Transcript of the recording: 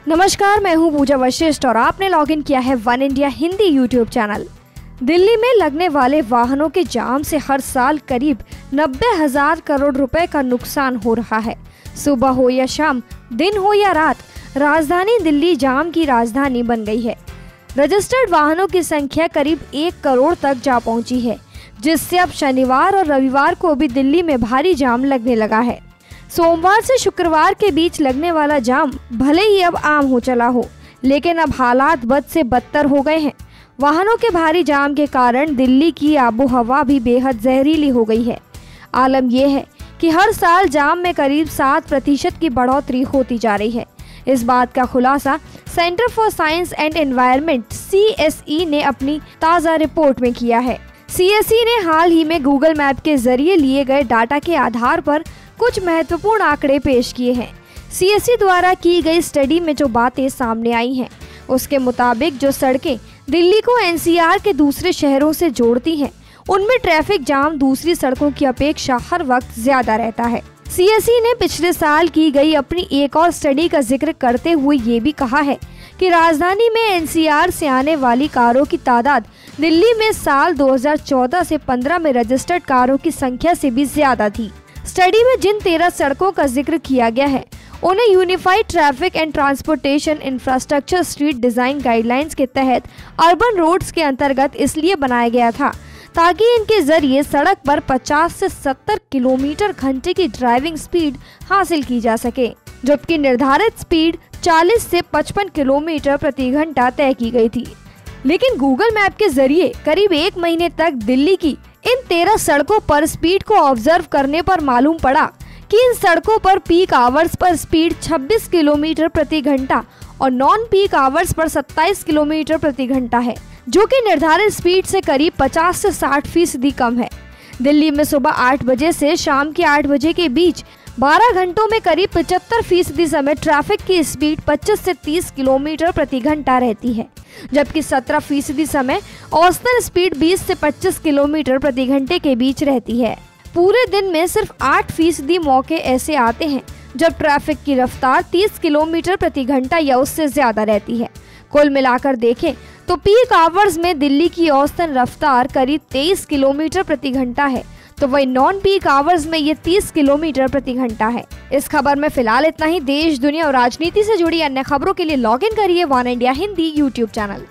नमस्कार, मैं हूं पूजा वशिष्ठ और आपने लॉगिन किया है one India Hindi YouTube channel. Delhi में लगने वाले वाहनों के जाम से हर साल करीब 90,000 करोड़ रुपए का नुकसान हो रहा है। सुबह हो या शाम, दिन हो या रात, राजधानी दिल्ली जाम की राजधानी बन गई है। रजिस्टर्ड वाहनों की संख्या करीब 1 करोड़ तक जा पहुंची है, जिससे अब शनिवार और रविवार को भी दिल्ली में भारी जाम लगने लगा है। सोमवार से शुक्रवार के बीच लगने वाला जाम भले ही अब आम हो चला हो, लेकिन अब हालात बद से बदतर हो गए हैं। वाहनों के भारी जाम के कारण दिल्ली की आबो हवा भी बेहद जहरीली हो गई है। आलम यह है कि हर साल जाम में करीब 7% की बढ़ोतरी होती जा रही है। इस बात का खुलासा centre for science and environment CSE ने अपनी ताज़ा रिपोर्ट में किया है। CSE ने हाल ही में गूगल मैप के जरिए लिए गए डाटा के आधार पर कुछ महत्वपूर्ण आंकड़े पेश किए हैं। CSE द्वारा की गई स्टडी में जो बातें सामने आई हैं, उसके मुताबिक जो सड़कें दिल्ली को NCR के दूसरे शहरों से जोड़ती हैं, उनमें ट्रैफिक जाम दूसरी सड़कों की अपेक्षा हर वक्त ज्यादा रहता है। CSE ने पिछले साल की गई अपनी एक और स्टडी का जिक्र करते हुए ये भी कहा है कि राजधानी में NCR से आने वाली कारों की तादाद दिल्ली में साल 2014 से 15 में रजिस्टर्ड कारों की संख्या से भी ज्यादा थी। स्टडी में जिन 13 सड़कों का जिक्र किया गया है, उन्हें unified traffic and transportation infrastructure street design guidelines के तहत अर्बन रोड्स के अंतर्गत इसलिए बनाया गया था ताकि इनके जरिए सड़क पर 50 से 70 किलोमीटर घंटे की ड्राइविंग स्पीड हासिल की जा सके, जबकि निर्धारित स्पीड 40 से 55 किलोमीटर प्रति घंटा तय की गई थी। लेकिन गूगल मैप के जरिए करीब 1 महीने तक दिल्ली की इन 13 सड़कों पर स्पीड को ऑब्जर्व करने पर मालूम पड़ा कि इन सड़कों पर peak hours per speed 26 kilometre प्रति घंटा और non peak hours per 27 kilometre प्रति घंटा है, जो कि निर्धारित स्पीड से करीब 50 से 60% कम है। दिल्ली में सुबह 8 बजे से शाम के 8 बजे के बीच 12 घंटों में करीब 75% समय ट्रैफिक की स्पीड 25 से 30 किलोमीटर प्रति घंटा रहती है, जबकि 17% समय औसतन स्पीड 20 से 25 किलोमीटर प्रति घंटे के बीच रहती है। पूरे दिन में सिर्फ 8% मौके ऐसे आते हैं जब ट्रैफिक की रफ्तार 30 किलोमीटर प्रति घंटा या उससे ज्यादा रहती है। कुल मिलाकर देखें तो पीक आवर्स में दिल्ली की औसतन रफ्तार करीब 23 किलोमीटर प्रति घंटा है, तो वही नॉन पीक आवर्स में ये 30 किलोमीटर प्रति घंटा है। इस खबर में फिलहाल इतना ही। देश, दुनिया और राजनीति से जुड़ी अन्य खबरों के लिए लॉग इन करिए one India Hindi YouTube channel.